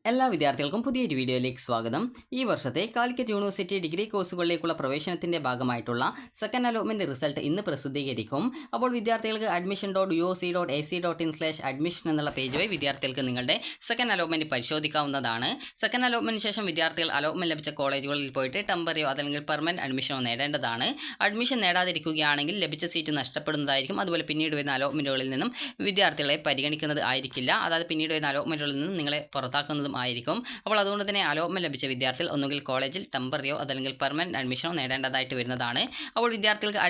എല്ലാ വിദ്യാർത്ഥികൾക്കും പുതിയൊരു വീഡിയോയിലേക്ക് സ്വാഗതം. ഈ വർഷത്തെ കാലിക്കറ്റ് യൂണിവേഴ്സിറ്റി ഡിഗ്രി കോഴ്സുകളിലേക്കുള്ള പ്രവേശനത്തിൻ്റെ ഭാഗമായിട്ടുള്ള സെക്കൻഡ് അലോട്ട്മെൻറ്റ് റിസൾട്ട് ഇന്ന് പ്രസിദ്ധീകരിക്കും. അപ്പോൾ വിദ്യാർത്ഥികൾക്ക് admission.uoc.ac.in/admission എന്നുള്ള പേജ് വഴി വിദ്യാർത്ഥികൾക്ക് നിങ്ങളുടെ സെക്കൻഡ് അലോട്ട്മെൻറ്റ് പരിശോധിക്കാവുന്നതാണ്. സെക്കൻഡ് അലോട്ട്മെൻറ്റിന് ശേഷം വിദ്യാർത്ഥികൾ അലോട്ട്മെൻറ്റ് ലഭിച്ച കോളേജുകളിൽ പോയിട്ട് ടെമ്പററിയോ അല്ലെങ്കിൽ പെർമനൻറ്റ് അഡ്മിഷനോ നേടേണ്ടതാണ്. അഡ്മിഷൻ നേടാതിരിക്കുകയാണെങ്കിൽ ലഭിച്ച സീറ്റ് നഷ്ടപ്പെടുന്നതായിരിക്കും. അതുപോലെ പിന്നീട് വരുന്ന അലോട്ട്മെൻറ്റുകളിൽ നിന്നും വിദ്യാർത്ഥികളെ പരിഗണിക്കുന്നത് ആയിരിക്കില്ല. അതായത് പിന്നീട് വരുന്ന അലോട്ട്മെൻറ്റുകളിൽ നിന്നും നിങ്ങളെ പുറത്താക്കുന്നതും ആയിരിക്കും. അപ്പോൾ അതുകൊണ്ട് തന്നെ അലോട്ട്മെൻറ്റ് ലഭിച്ച വിദ്യാർത്ഥികൾ ഒന്നുകിൽ കോളേജിൽ ടെമ്പററിയോ അതല്ലെങ്കിൽ പെർമനൻറ്റ് അഡ്മിഷനോ നേടേണ്ടതായിട്ട് വരുന്നതാണ്. അപ്പോൾ വിദ്യാർത്ഥികൾക്ക്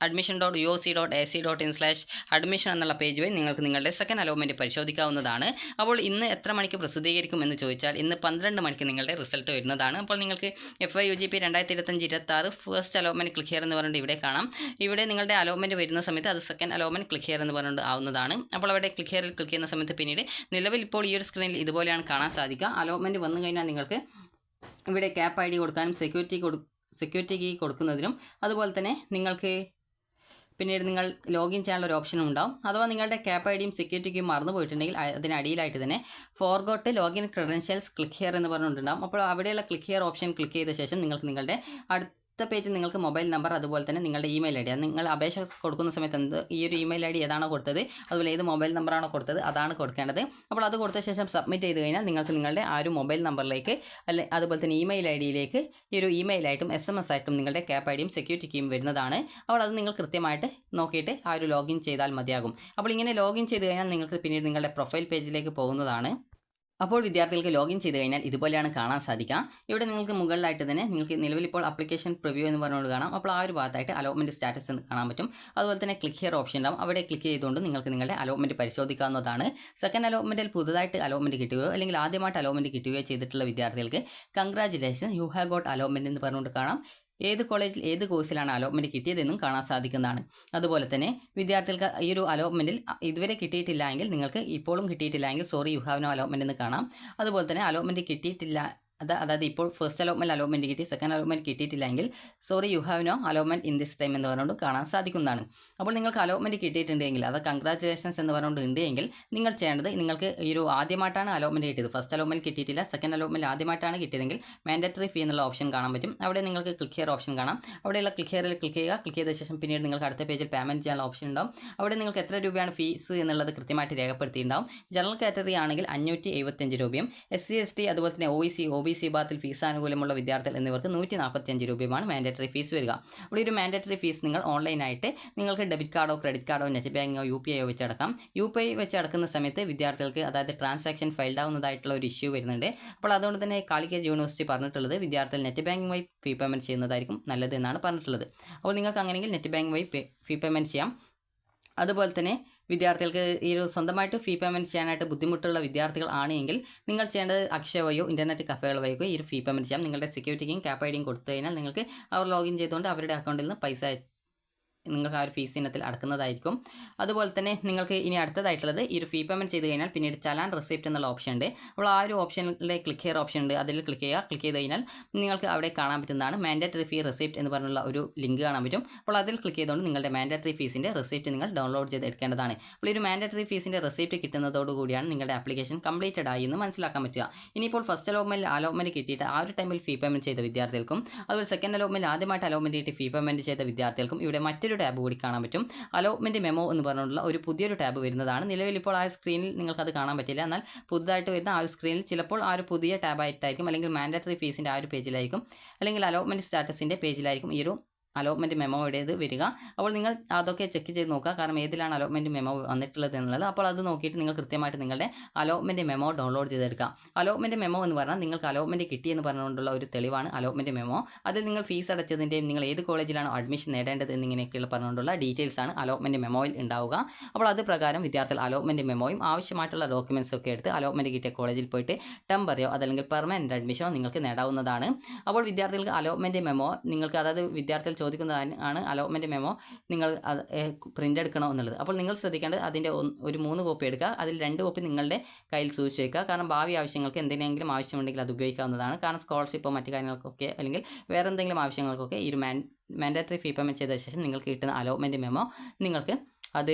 admission.uoc.ac.in/admission എന്നുള്ള പേജ് വഴി നിങ്ങൾക്ക് നിങ്ങളുടെ സെക്കൻഡ് അലോട്ട്മെൻറ്റ് പരിശോധിക്കാവുന്നതാണ്. അപ്പോൾ ഇന്ന് എത്ര മണിക്ക് പ്രസിദ്ധീകരിക്കും എന്ന് ചോദിച്ചാൽ ഇന്ന് 12 മണിക്ക് നിങ്ങളുടെ റിസൾട്ട് വരുന്നതാണ്. അപ്പോൾ നിങ്ങൾക്ക് FYUGP 2025-26 first allotment click here എന്ന് പറഞ്ഞിട്ട് ഇവിടെ കാണാം. ഇവിടെ നിങ്ങളുടെ അലോട്ട്മെൻറ്റ് വരുന്ന സമയത്ത് അത് സെക്കൻഡ് അലോട്ട്മെൻറ്റ് ക്ലിക്ക് ഹിയർ എന്ന് പറഞ്ഞിട്ട് ആവുന്നതാണ്. അപ്പോൾ അവിടെ ക്ലിക്ക് ഹിയറിൽ ക്ലിക്ക് ചെയ്യുന്ന സമയത്ത് പിന്നീട് നിലവിൽ ഇപ്പോൾ ഈ ഒരു സ്ക്രീനിൽ ഇതുപോലെയാണ് കാണാൻ സാധിക്കുക. അലോട്ട്മെൻറ്റ് വന്നു കഴിഞ്ഞാൽ നിങ്ങൾക്ക് ഇവിടെ ക്യാപ്പ് ID കൊടുക്കാനും സെക്യൂരിറ്റി കീ കൊടുക്കുന്നതിനും അതുപോലെ തന്നെ നിങ്ങൾക്ക് പിന്നീട് നിങ്ങൾ ലോഗിൻ ചെയ്യാനുള്ള ഒരു ഓപ്ഷനും ഉണ്ടാവും. അഥവാ നിങ്ങളുടെ ക്യാപ്പ് IDയും സെക്യൂരിറ്റി കീയും മറന്നു പോയിട്ടുണ്ടെങ്കിൽ അതിനടിയിലായിട്ട് തന്നെ forgot login credentials click here എന്ന് പറഞ്ഞിട്ടുണ്ടാകും. അപ്പോൾ അവിടെയുള്ള ക്ലിക്ക് ഹിയർ ഓപ്ഷൻ ക്ലിക്ക് ചെയ്ത ശേഷം നിങ്ങൾക്ക് നിങ്ങളുടെ അടുത്ത പേജിൽ നിങ്ങൾക്ക് മൊബൈൽ നമ്പർ അതുപോലെ തന്നെ നിങ്ങളുടെ ഇമെയിൽ ID നിങ്ങൾ അപേക്ഷ കൊടുക്കുന്ന സമയത്ത് ഈ ഒരു ഇമെയിൽ ID ഏതാണോ കൊടുത്തത് അതുപോലെ ഏത് മൊബൈൽ നമ്പറാണോ കൊടുത്തത് അതാണ് കൊടുക്കേണ്ടത്. അപ്പോൾ അത് കൊടുത്ത ശേഷം സബ്മിറ്റ് ചെയ്ത് കഴിഞ്ഞാൽ നിങ്ങൾക്ക് നിങ്ങളുടെ ആ ഒരു മൊബൈൽ നമ്പറിലേക്ക് അതുപോലെ തന്നെ ഇമെയിൽ IDയിലേക്ക് ഈ ഒരു ഇമെയിലായിട്ടും SMS ആയിട്ടും നിങ്ങളുടെ ക്യാപ്പ് IDയും സെക്യൂരിറ്റി കീയും വരുന്നതാണ്. അപ്പോൾ അത് നിങ്ങൾ കൃത്യമായിട്ട് നോക്കിയിട്ട് ആ ഒരു ലോഗിൻ ചെയ്താൽ മതിയാകും. അപ്പോൾ ഇങ്ങനെ ലോഗിൻ ചെയ്ത് കഴിഞ്ഞാൽ നിങ്ങൾക്ക് പിന്നീട് നിങ്ങളുടെ പ്രൊഫൈൽ പേജിലേക്ക് പോകുന്നതാണ്. അപ്പോൾ വിദ്യാർത്ഥികൾക്ക് ലോഗിൻ ചെയ്ത് കഴിഞ്ഞാൽ ഇതുപോലെയാണ് കാണാൻ സാധിക്കുക. ഇവിടെ നിങ്ങൾക്ക് മുകളിലായിട്ട് തന്നെ നിങ്ങൾക്ക് നിലവിൽ ഇപ്പോൾ ആപ്ലിക്കേഷൻ പ്രിവ്യൂ എന്ന് പറഞ്ഞുകൊണ്ട് കാണാം. അപ്പോൾ ആ ഒരു ഭാഗത്തായിട്ട് അലോട്ട്മെൻറ്റ് സ്റ്റാറ്റസ് എന്ന് കാണാൻ പറ്റും. അതുപോലെ തന്നെ ക്ലിക്ക് ഹിയർ ഓപ്ഷൻ ഉണ്ടാവും. അവിടെ ക്ലിക്ക് ചെയ്തുകൊണ്ട് നിങ്ങൾക്ക് നിങ്ങളുടെ അലോട്ട്മെൻറ്റ് പരിശോധിക്കാവുന്നതാണ്. സെക്കൻഡ് അലോട്ട്മെൻറ്റിൽ പുതുതായിട്ട് അലോട്ട്മെൻറ്റ് കിട്ടുകയോ അല്ലെങ്കിൽ ആദ്യമായിട്ട് അലോട്ട്മെൻറ്റ് കിട്ടുകയോ ചെയ്തിട്ടുള്ള വിദ്യാർത്ഥികൾക്ക് congratulation you have got allotment എന്ന് പറഞ്ഞുകൊണ്ട് കാണാം. ഏത് കോളേജിൽ ഏത് കോഴ്സിലാണ് അലോട്ട്മെൻറ്റ് കിട്ടിയതെന്നും കാണാൻ സാധിക്കുന്നതാണ്. അതുപോലെ തന്നെ വിദ്യാർത്ഥികൾക്ക് ഈ ഒരു അലോട്ട്മെൻറ്റിൽ ഇതുവരെ കിട്ടിയിട്ടില്ല എങ്കിൽ നിങ്ങൾക്ക് ഇപ്പോഴും കിട്ടിയിട്ടില്ല എങ്കിൽ sorry you have no allotment എന്ന് കാണാം. അതുപോലെ തന്നെ അലോട്ട്മെൻറ്റ് കിട്ടിയിട്ടില്ല അതായത് ഇപ്പോൾ ഫസ്റ്റ് അലോട്ട്മെൻറ്റ് കിട്ടി സെക്കൻഡ് അലോട്ട്മെൻറ്റ് കിട്ടിയിട്ടില്ലെങ്കിൽ sorry you have no allotment in this time എന്ന് പറഞ്ഞുകൊണ്ട് കാണാൻ സാധിക്കുന്നതാണ്. അപ്പോൾ നിങ്ങൾക്ക് അലോട്ട്മെൻറ്റ് കിട്ടിയിട്ടുണ്ടെങ്കിൽ അത് കൺഗ്രാജുലേഷൻസ് എന്ന് പറഞ്ഞുകൊണ്ട് ഉണ്ടെങ്കിൽ നിങ്ങൾ ചെയ്യേണ്ടത് നിങ്ങൾക്ക് ഈ ഒരു ആദ്യമായിട്ടാണ് അലോട്ട്മെൻറ്റ് കിട്ടിയത് ഫസ്റ്റ് അലോട്ട്മെൻറ്റ് കിട്ടിയിട്ടില്ല സെക്കൻഡ് അലോട്ട്മെൻറ്റ് ആദ്യമായിട്ടാണ് കിട്ടിയതെങ്കിൽ മാൻഡറ്ററി ഫീ എന്നുള്ള ഓപ്ഷൻ കാണാൻ പറ്റും. അവിടെ നിങ്ങൾക്ക് ക്ലിക്ക് ഹിയർ ഓപ്ഷൻ കാണാം. അവിടെയുള്ള ക്ലിക്ക് ഹിയറിൽ ക്ലിക്ക് ചെയ്ത ശേഷം പിന്നീട് നിങ്ങൾക്ക് അടുത്ത പേജിൽ പേയ്മെൻറ്റ് ചെയ്യാനുള്ള ഓപ്ഷൻ ഉണ്ടാവും. അവിടെ നിങ്ങൾക്ക് എത്ര രൂപയാണ് ഫീസ് എന്നുള്ളത് കൃത്യമായിട്ട് രേഖപ്പെടുത്തിയിട്ടുണ്ടാവും. ജനറൽ കാറ്റഗറി ആണെങ്കിൽ 575 രൂപയും SC ST അതുപോലെ തന്നെ OBC വിഭാഗത്തിൽ ഫീസ് ആനുകൂല്യമുള്ള വിദ്യാർത്ഥികൾ എന്നിവർക്ക് 145 രൂപയുമാണ് മാൻഡറ്ററി ഫീസ് വരിക. അപ്പോൾ ഈ ഒരു മാൻഡറ്ററി ഫീസ് നിങ്ങൾ ഓൺലൈനായിട്ട് നിങ്ങൾക്ക് ഡെബിറ്റ് കാർഡോ ക്രെഡിറ്റ് കാർഡോ നെറ്റ് ബാങ്കിങ്ങോ UPI വെച്ച് അടക്കാം. UPI വെച്ച് അടക്കുന്ന സമയത്ത് വിദ്യാർത്ഥികൾക്ക് അതായത് ട്രാൻസാക്ഷൻ ഫെയിൽഡ് ആവുന്നതായിട്ടുള്ള ഒരു ഇഷ്യൂ വരുന്നുണ്ട്. അപ്പോൾ അതുകൊണ്ട് തന്നെ കാലിക്കറ്റ് യൂണിവേഴ്സിറ്റി പറഞ്ഞിട്ടുള്ളത് വിദ്യാർത്ഥികൾ നെറ്റ് ബാങ്കിങ് വഴി ഫീ പേയ്മെൻറ്റ് ചെയ്യുന്നതായിരിക്കും നല്ലത് എന്നാണ് പറഞ്ഞിട്ടുള്ളത്. അപ്പോൾ നിങ്ങൾക്ക് അങ്ങനെയെങ്കിൽ നെറ്റ് ബാങ്കിങ് വഴി ഫീ പേയ്മെൻറ്റ് ചെയ്യാം. അതുപോലെ തന്നെ വിദ്യാർത്ഥികൾക്ക് ഈ ഒരു സ്വന്തമായിട്ട് ഫീ പേയ്മെൻറ്റ് ചെയ്യാനായിട്ട് ബുദ്ധിമുട്ടുള്ള വിദ്യാർത്ഥികൾ ആണെങ്കിൽ നിങ്ങൾ ചെയ്യേണ്ടത് അക്ഷയ വഴിയോ ഇൻ്റർനെറ്റ് കഫേകൾ വഴിയോ ഈ ഒരു ഫീ പേയ്മെൻറ്റ് ചെയ്യാം. നിങ്ങളുടെ സെക്യൂരിറ്റിക്കും ക്യാപ്പ് IDയും കൊടുത്തു കഴിഞ്ഞാൽ നിങ്ങൾക്ക് അവർ ലോഗിൻ ചെയ്തുകൊണ്ട് അവരുടെ അക്കൗണ്ടിൽ നിന്ന് പൈസ നിങ്ങൾക്ക് ആ ഒരു ഫീസ് ഇനത്തിൽ അടക്കുന്നതായിരിക്കും. അതുപോലെ തന്നെ നിങ്ങൾക്ക് ഇനി അടുത്തതായിട്ടുള്ളത് ഈ ഒരു ഫീ പേയ്മെൻറ്റ് ചെയ്ത് കഴിഞ്ഞാൽ പിന്നീട് ചലാൻ റെസിപ്റ്റ് എന്നുള്ള ഓപ്ഷൻ ഉണ്ട്. അപ്പോൾ ആ ഒരു ഓപ്ഷനിലെ ക്ലിക്ക് ഹിയർ ഓപ്ഷൻ ഉണ്ട്. അതിൽ ക്ലിക്ക് ചെയ്ത് കഴിഞ്ഞാൽ നിങ്ങൾക്ക് അവിടെ കാണാൻ പറ്റുന്നതാണ് മാൻഡറ്ററി ഫീ റെസിപ്റ്റ് എന്ന് പറഞ്ഞുള്ള ഒരു ലിങ്ക് കാണാൻ പറ്റും. അപ്പോൾ അതിൽ ക്ലിക്ക് ചെയ്തുകൊണ്ട് നിങ്ങളുടെ മാൻഡറ്ററി ഫീസിൻ്റെ റെസിപ്റ്റ് നിങ്ങൾ ഡൗൺലോഡ് ചെയ്ത് എടുക്കേണ്ടതാണ്. അപ്പോൾ ഈ ഒരു മാൻഡറ്ററി ഫീസിൻ്റെ റെസിപ്റ്റ് കിട്ടുന്നതോടുകൂടിയാണ് നിങ്ങളുടെ ആപ്ലിക്കേഷൻ കംപ്ലീറ്റഡ് ആയി എന്ന് മനസ്സിലാക്കാൻ പറ്റുക. ഇനിയിപ്പോൾ ഫസ്റ്റ് അലോട്ട്മെൻറ്റ് കിട്ടിയിട്ട് ആ ഒരു ടൈമിൽ ഫീ പേയ്മെൻറ്റ് ചെയ്ത വിദ്യാർത്ഥികൾക്കും അതുപോലെ സെക്കൻഡ് അലോട്ട്മെൻറ്റ് ആദ്യമായിട്ട് അലോട്ട്മെൻറ്റ് കിട്ടി ഫീ പേയ്മെൻറ്റ് ചെയ്ത വിദ്യാർത്ഥികൾക്കും ഇവിടെ മറ്റൊരു ടാബ് കൂടി കാണാൻ പറ്റും. അലോട്ട്മെൻറ്റ് മെമോ എന്ന് പറഞ്ഞുള്ള ഒരു പുതിയൊരു ടാബ് വരുന്നതാണ്. നിലവിൽ ഇപ്പോൾ ആ സ്ക്രീനിൽ നിങ്ങൾക്കത് കാണാൻ പറ്റില്ല. എന്നാൽ പുതുതായിട്ട് വരുന്ന ആ ഒരു സ്ക്രീനിൽ ചിലപ്പോൾ ആ ഒരു പുതിയ ടാബായിട്ടായിരിക്കും അല്ലെങ്കിൽ മാൻഡറ്ററി ഫീസിൻ്റെ ആ ഒരു പേജിലായിരിക്കും അല്ലെങ്കിൽ അലോട്ട്മെൻറ്റ് സ്റ്റാറ്റസിൻ്റെ പേജിലായിരിക്കും ഈ ഒരു അലോട്ട്മെൻറ്റ് മെമോയുടേത് വരിക. അപ്പോൾ നിങ്ങൾ അതൊക്കെ ചെക്ക് ചെയ്ത് നോക്കുക. കാരണം ഏതിലാണ് അലോട്ട്മെൻറ്റ് മെമോ വന്നിട്ടുള്ളത് എന്നുള്ളത്. അപ്പോൾ അത് നോക്കിയിട്ട് നിങ്ങൾ കൃത്യമായിട്ട് നിങ്ങളുടെ അലോട്ട്മെൻറ്റ് മെമോ ഡൗൺലോഡ് ചെയ്തെടുക്കുക. അലോട്ട്മെൻറ്റ് മെമോ എന്ന് പറഞ്ഞാൽ നിങ്ങൾക്ക് അലോട്ട്മെൻറ്റ് കിട്ടിയെന്ന് പറഞ്ഞുകൊണ്ടുള്ള ഒരു തെളിവാണ് അലോട്ട്മെൻറ്റ് മെമോ. അതിൽ നിങ്ങൾ ഫീസ് അടച്ചതിൻ്റെയും നിങ്ങൾ ഏത് കോളേജിലാണ് അഡ്മിഷൻ നേടേണ്ടത് എന്നിങ്ങനെയൊക്കെയുള്ള പറഞ്ഞുകൊണ്ടുള്ള ഡീറ്റെയിൽസ് ആണ് അലോട്ട്മെൻറ്റ് മെമോയിൽ ഉണ്ടാവുക. അപ്പോൾ അത് പ്രകാരം വിദ്യാർത്ഥികൾ അലോട്ട്മെൻറ്റ് മെമോയും ആവശ്യമായിട്ടുള്ള ഡോക്യുമെൻറ്റ്സ് ഒക്കെ എടുത്ത് അലോട്ട്മെൻറ്റ് കിട്ടിയ കോളേജിൽ പോയിട്ട് ടെമ്പററിയോ അതല്ലെങ്കിൽ പെർമനൻറ്റ് അഡ്മിഷനോ നിങ്ങൾക്ക് നേടാവുന്നതാണ്. അപ്പോൾ വിദ്യാർത്ഥികൾക്ക് അലോട്ട്മെൻറ്റ് മെമോ നിങ്ങൾക്ക് അതായത് വിദ്യാർത്ഥികൾ ചോദിക്കുന്നതാണ് അലോട്ട്മെൻറ്റ് മെമോ നിങ്ങൾ പ്രിൻ്റ് എടുക്കണോ എന്നുള്ളത്. അപ്പോൾ നിങ്ങൾ ശ്രദ്ധിക്കേണ്ടത് അതിൻ്റെ ഒരു 3 കോപ്പി എടുക്കുക. അതിൽ 2 കോപ്പി നിങ്ങളുടെ കയ്യിൽ സൂക്ഷിച്ച് വയ്ക്കുക. കാരണം ഭാവി ആവശ്യങ്ങൾക്ക് എന്തെങ്കിലും ആവശ്യമുണ്ടെങ്കിൽ അത് ഉപയോഗിക്കാവുന്നതാണ്. കാരണം സ്കോളർഷിപ്പോ മറ്റു കാര്യങ്ങൾക്കൊക്കെ അല്ലെങ്കിൽ വേറെ എന്തെങ്കിലും ആവശ്യങ്ങൾക്കൊക്കെ ഈ ഒരു മാൻഡറ്ററി ഫീ പേയ്മെൻറ്റ് ചെയ്ത ശേഷം നിങ്ങൾക്ക് കിട്ടുന്ന അലോട്ട്മെൻറ്റ് മെമോ നിങ്ങൾക്ക് അത്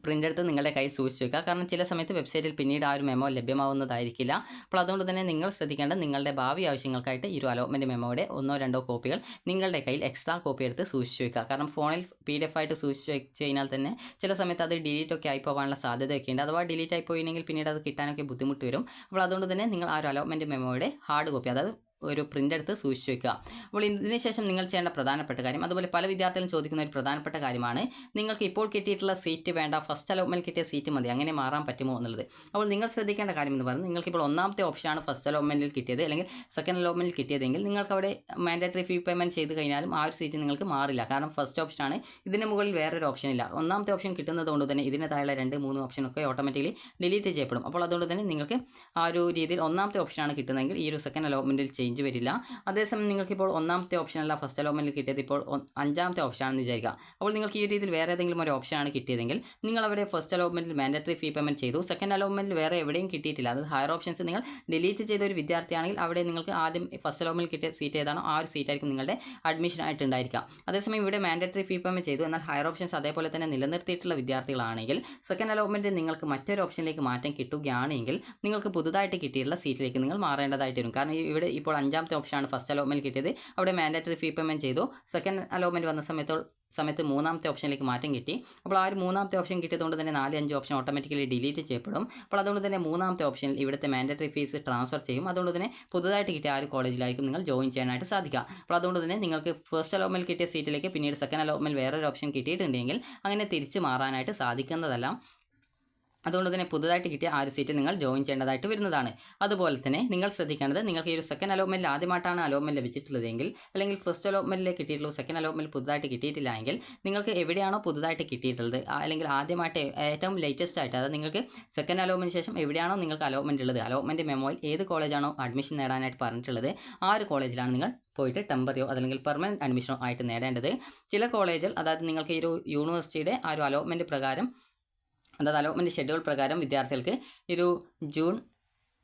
പ്രിൻ്റ് എടുത്ത് നിങ്ങളുടെ കയ്യിൽ സൂക്ഷിച്ച് വെക്കുക. കാരണം ചില സമയത്ത് വെബ്സൈറ്റിൽ പിന്നീട് ആ ഒരു മെമ്മോ ലഭ്യമാവുന്നതായിരിക്കില്ല. അപ്പോൾ അതുകൊണ്ട് തന്നെ നിങ്ങൾ ശ്രദ്ധിക്കേണ്ടത് നിങ്ങളുടെ ഭാവി ആവശ്യങ്ങൾക്കായിട്ട് ഈ ഒരു അലോട്ട്മെൻറ്റ് മെമ്മോയുടെ 1-2 കോപ്പികൾ നിങ്ങളുടെ കയ്യിൽ എക്സ്ട്രാ കോപ്പി എടുത്ത് സൂക്ഷിച്ച് വെക്കുക. കാരണം ഫോണിൽ PDF ആയിട്ട് സൂക്ഷിച്ച് വെച്ച് കഴിഞ്ഞാൽ തന്നെ ചില സമയത്ത് അത് ഡിലീറ്റ് ഒക്കെ ആയി പോകാനുള്ള സാധ്യതയൊക്കെ ഉണ്ട്. അഥവാ ഡിലീറ്റ് ആയി പോയിട്ടുണ്ടെങ്കിൽ പിന്നീട് അത് കിട്ടാനൊക്കെ ബുദ്ധിമുട്ട് വരും. അപ്പോൾ അതുകൊണ്ട് തന്നെ നിങ്ങൾ ആ ഒരു അലോട്ട്മെൻറ്റ് മെമ്മോയുടെ ഹാർഡ് കോപ്പി, അതായത് ഒരു പ്രിൻ്റ് എടുത്ത് സൂക്ഷിച്ച് വെക്കുക. അപ്പോൾ ഇതിന് ശേഷം നിങ്ങൾ ചെയ്യേണ്ട പ്രധാനപ്പെട്ട കാര്യം, അതുപോലെ പല വിദ്യാർത്ഥികളും ചോദിക്കുന്ന ഒരു പ്രധാനപ്പെട്ട കാര്യമാണ്, നിങ്ങൾക്ക് ഇപ്പോൾ കിട്ടിയിട്ടുള്ള സീറ്റ് വേണ്ട, ഫസ്റ്റ് അലോട്ട്മെൻറ്റ് കിട്ടിയ സീറ്റ് മതി, അങ്ങനെ മാറാൻ പറ്റുമോ എന്നുള്ളത്. അപ്പോൾ നിങ്ങൾ ശ്രദ്ധിക്കേണ്ട കാര്യം എന്ന് പറയുന്നത്, നിങ്ങൾക്കിപ്പോൾ ഒന്നാമത്തെ ഓപ്ഷനാണ് ഫസ്റ്റ് അലോട്ട്മെൻറ്റിൽ കിട്ടിയത് അല്ലെങ്കിൽ സെക്കൻഡ് അലോട്ട്മെൻറ്റിൽ കിട്ടിയതെങ്കിൽ നിങ്ങൾക്ക് അവിടെ മാൻഡേറ്ററി ഫീ പേയ്മെൻറ്റ് ചെയ്ത് കഴിഞ്ഞാലും ആ ഒരു സീറ്റ് നിങ്ങൾക്ക് മാറില്ല. കാരണം ഫസ്റ്റ് ഓപ്ഷനാണ്, ഇതിന് മുകളിൽ വേറൊരു ഓപ്ഷൻ ഇല്ല. ഒന്നാമത്തെ ഓപ്ഷൻ കിട്ടുന്നത് കൊണ്ട് തന്നെ ഇതിന് താഴെ 2-3 ഓപ്ഷനൊക്കെ ഓട്ടോമാറ്റിക്കലി ഡിലീറ്റ് ചെയ്യപ്പെടും. അപ്പോൾ അതുകൊണ്ട് തന്നെ നിങ്ങൾക്ക് ആ ഒരു രീതിയിൽ ഒന്നാമത്തെ ഓപ്ഷനാണ് കിട്ടുന്നതെങ്കിൽ ഈ ഒരു സെക്കൻഡ് അലോട്ട്മെൻറ്റിൽ ചേഞ്ച് വരില്ല. അതേസമയം നിങ്ങൾക്കിപ്പോൾ ഒന്നാമത്തെ ഓപ്ഷനല്ല ഫസ്റ്റ് അലോട്ട്മെൻറ്റിൽ കിട്ടിയത്, ഇപ്പോൾ 5ാമത്തെ ഓപ്ഷനാണെന്ന് വിചാരിക്കുക. അപ്പോൾ നിങ്ങൾക്ക് ഈ രീതിയിൽ വേറെ ഏതെങ്കിലും ഒരു ഓപ്ഷനാണ് കിട്ടിയതെങ്കിൽ നിങ്ങൾ അവിടെ ഫസ്റ്റ് അലോട്ട്മെൻറ്റിൽ മാൻഡേറ്ററി ഫീ പേയ്മെൻറ്റ് ചെയ്തു, സെക്കൻഡ് അലോട്ട്മെൻറ്റിൽ വേറെ എവിടെയും കിട്ടിയിട്ടില്ല, അത് ഹയർ ഓപ്ഷൻസ് നിങ്ങൾ ഡിലീറ്റ് ചെയ്ത ഒരു വിദ്യാർത്ഥിയാണെങ്കിൽ അവിടെ നിങ്ങൾക്ക് ആദ്യം ഫസ്റ്റ് അലോട്ട്മെൻറ്റിൽ കിട്ടിയ സീറ്റ് ഏതാണോ ആ ഒരു സീറ്റായിരിക്കും നിങ്ങളുടെ അഡ്മിഷൻ ആയിട്ട് ഉണ്ടായിരിക്കുക. അതേസമയം ഇവിടെ മാൻഡേറ്ററി ഫീ പേയ്മെൻറ്റ് ചെയ്തു എന്നാൽ ഹയർ ഓപ്ഷൻസ് അതേപോലെ തന്നെ നിലനിർത്തിയിട്ടുള്ള വിദ്യാർത്ഥികളാണെങ്കിൽ സെക്കൻഡ് അലോട്ട്മെൻറ്റ് നിങ്ങൾക്ക് മറ്റൊരു ഓപ്ഷനിലേക്ക് മാറ്റം കിട്ടുകയാണെങ്കിൽ നിങ്ങൾക്ക് പുതുതായിട്ട് കിട്ടിയിട്ടുള്ള സീറ്റിലേക്ക് നിങ്ങൾ മാറേണ്ടതായിട്ട് വരും. കാരണം ഇവിടെ ഇപ്പോൾ 5ാമത്തെ ഓപ്ഷനാണ് ഫസ്റ്റ് അലോട്ട്മെൻറ്റ് കിട്ടിയത്, അവിടെ മാൻഡേറ്ററി ഫീ പേയ്മെൻറ്റ് ചെയ്തു, സെക്കൻഡ് അലോട്ട്മെൻറ്റ് വന്ന സമയത്ത് 3ാമത്തെ ഓപ്ഷനിലേക്ക് മാറ്റം കിട്ടി. അപ്പോൾ ആ ഒരു 3ാമത്തെ ഓപ്ഷൻ കിട്ടിയതുകൊണ്ട് തന്നെ 4-5 ഓപ്ഷൻ ഓട്ടോമാറ്റിക്കലി ഡിലീറ്റ് ചെയ്യപ്പെടും. അപ്പോൾ അതുകൊണ്ട് തന്നെ 3ാമത്തെ ഓപ്ഷനിൽ ഇവിടുത്തെ മാൻഡേറ്ററി ഫീസ് ട്രാൻസ്ഫർ ചെയ്യും. അതുകൊണ്ട് തന്നെ പുതുതായിട്ട് കിട്ടിയ ആ ഒരു കോളേജിലായിരിക്കും നിങ്ങൾ ജോയിൻ ചെയ്യാനായിട്ട് സാധിക്കുക. അപ്പോൾ അതുകൊണ്ട് തന്നെ നിങ്ങൾക്ക് ഫസ്റ്റ് അലോട്ട്മെൻറ്റ് കിട്ടിയ സീറ്റിലേക്ക് പിന്നീട് സെക്കൻഡ് അലോട്ട്മെൻറ്റ് വേറൊരു ഓപ്ഷൻ കിട്ടിയിട്ടുണ്ടെങ്കിൽ അങ്ങനെ തിരിച്ച് മാറാനായിട്ട് സാധിക്കുന്നതല്ല. അതുകൊണ്ട് തന്നെ പുതുതായിട്ട് കിട്ടിയ ആ ഒരു സീറ്റിൽ നിങ്ങൾ ജോയിൻ ചെയ്യേണ്ടതായിട്ട് വരുന്നതാണ്. അതുപോലെ തന്നെ നിങ്ങൾ ശ്രദ്ധിക്കേണ്ടത്, നിങ്ങൾക്ക് ഈ ഒരു സെക്കൻഡ് അലോട്ട്മെൻറ്റിൽ ആദ്യമായിട്ടാണ് അലോട്ട്മെൻറ്റ് ലഭിച്ചിട്ടുള്ളതെങ്കിൽ അല്ലെങ്കിൽ ഫസ്റ്റ് അലോട്ട്മെൻറ്റിൽ കിട്ടിയിട്ടുള്ളൂ, സെക്കൻഡ് അലോട്ട്മെൻറ്റ് പുതുതായിട്ട് കിട്ടിയിട്ടില്ല എങ്കിൽ നിങ്ങൾക്ക് എവിടെയാണോ പുതുതായിട്ട് കിട്ടിയിട്ടുള്ളത് അല്ലെങ്കിൽ ആദ്യമായിട്ട് ഏറ്റവും ലേറ്റസ്റ്റ് ആയിട്ട്, അതായത് നിങ്ങൾക്ക് സെക്കൻഡ് അലോട്ട്മെൻറ്റ് ശേഷം എവിടെയാണോ നിങ്ങൾക്ക് അലോട്ട്മെൻറ്റ് ഉള്ളത്, അലോട്ട്മെൻറ്റ് മെമ്മോയിൽ ഏത് കോളേജാണോ അഡ്മിഷൻ നേടാനായിട്ട് പറഞ്ഞിട്ടുള്ളത് ആ ഒരു കോളേജിലാണ് നിങ്ങൾ പോയിട്ട് ടെമ്പററിയോ അല്ലെങ്കിൽ പെർമനൻറ്റ് അഡ്മിഷനോ ആയിട്ട് നേടേണ്ടത്. ചില കോളേജിൽ, അതായത് നിങ്ങൾക്ക് ഈ ഒരു യൂണിവേഴ്സിറ്റിയുടെ ആ ഒരു അലോട്ട്മെൻറ്റ് പ്രകാരം, അതായത് അലോട്ട്മെൻറ്റ് ഷെഡ്യൂൾ പ്രകാരം വിദ്യാർത്ഥികൾക്ക് ഒരു ജൂൺ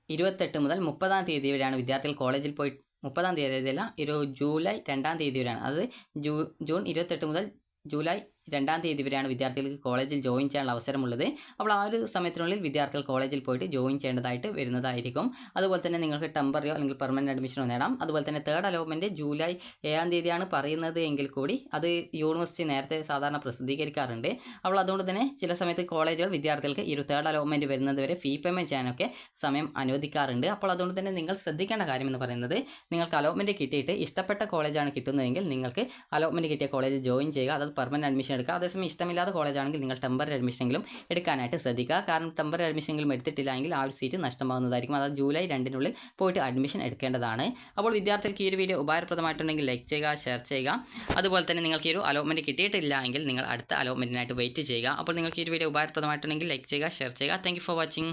28 മുതൽ 30-ാം തീയതി വരെയാണ് വിദ്യാർത്ഥികൾ കോളേജിൽ പോയി, 30-ാം തീയതിയല്ല, ഒരു ജൂലൈ 2-ാം തീയതി വരെയാണ്, അത് ജൂൺ 28 മുതൽ ജൂലൈ 2-ാം തീയതി വരെയാണ് വിദ്യാർത്ഥികൾക്ക് കോളേജിൽ ജോയിൻ ചെയ്യാനുള്ള അവസരമുള്ളത്. അപ്പോൾ ആ ഒരു സമയത്തിനുള്ളിൽ വിദ്യാർത്ഥികൾ കോളേജിൽ പോയിട്ട് ജോയിൻ ചെയ്യേണ്ടതായിട്ട് വരുന്നതായിരിക്കും. അതുപോലെ തന്നെ നിങ്ങൾക്ക് ടെമ്പററിയോ അല്ലെങ്കിൽ പെർമനൻറ്റ് അഡ്മിഷനോ നേടാം. അതുപോലെ തന്നെ തേർഡ് അലോട്ട്മെൻറ്റ് ജൂലൈ 7-ാം തീയതിയാണ് പറയുന്നത് എങ്കിൽ കൂടി അത് യൂണിവേഴ്സിറ്റി നേരത്തെ സാധാരണ പ്രസിദ്ധീകരിക്കാറുണ്ട്. അപ്പോൾ അതുകൊണ്ട് തന്നെ ചില സമയത്ത് കോളേജുകൾ വിദ്യാർത്ഥികൾക്ക് ഈ ഒരു തേർഡ് അലോട്ട്മെൻറ്റ് വരുന്നത് വരെ ഫീ പേയ്മെൻറ്റ് ചെയ്യാനൊക്കെ സമയം അനുവദിക്കാറുണ്ട്. അപ്പോൾ അതുകൊണ്ട് തന്നെ നിങ്ങൾ ശ്രദ്ധിക്കേണ്ട കാര്യം എന്ന് പറയുന്നത്, നിങ്ങൾക്ക് അലോട്ട്മെൻറ്റ് കിട്ടിയിട്ട് ഇഷ്ടപ്പെട്ട കോളേജാണ് കിട്ടുന്നതെങ്കിൽ നിങ്ങൾക്ക് അലോട്ട്മെൻറ്റ് കിട്ടിയ കോളേജിൽ ജോയിൻ ചെയ്യുക, അതായത് പെർമനൻറ്റ് അഡ്മിഷൻ എടുക്കുക. അതേസമയം ഇഷ്ടമില്ലാത്ത കോളേജാണെങ്കിൽ നിങ്ങൾ ടെമ്പററി അഡ്മിഷനെങ്കിലും എടുക്കാനായിട്ട് ശ്രദ്ധിക്കുക. കാരണം ടെമ്പററി അഡ്മിഷനെങ്കിലും എടുത്തിട്ടില്ലെങ്കിൽ ആ ഒരു സീറ്റ് നഷ്ടമാകുന്നതായിരിക്കും. അതായത് ജൂലൈ 2-നുള്ളിൽ പോയിട്ട് അഡ്മിഷൻ എടുക്കേണ്ടതാണ്. അപ്പോൾ വിദ്യാർത്ഥികൾക്ക് ഈ ഒരു വീഡിയോ ഉപകാരപ്രദമായിട്ടുണ്ടെങ്കിൽ ലൈക്ക് ചെയ്യുക, ഷെയർ ചെയ്യുക. അതുപോലെ തന്നെ നിങ്ങൾക്ക് ഈ ഒരു അലോട്ട്മെൻറ്റ് കിട്ടിയിട്ടില്ല എങ്കിൽ നിങ്ങൾ അടുത്ത അലോട്ട്മെൻറ്റിനായിട്ട് വെയിറ്റ് ചെയ്യുക. അപ്പോൾ നിങ്ങൾക്ക് ഈ ഒരു വീഡിയോ ഉപകാരപ്രദമായിട്ടുണ്ടെങ്കിൽ ലൈക്ക് ചെയ്യുക, ഷെയർ ചെയ്യുക. Thank you for watching.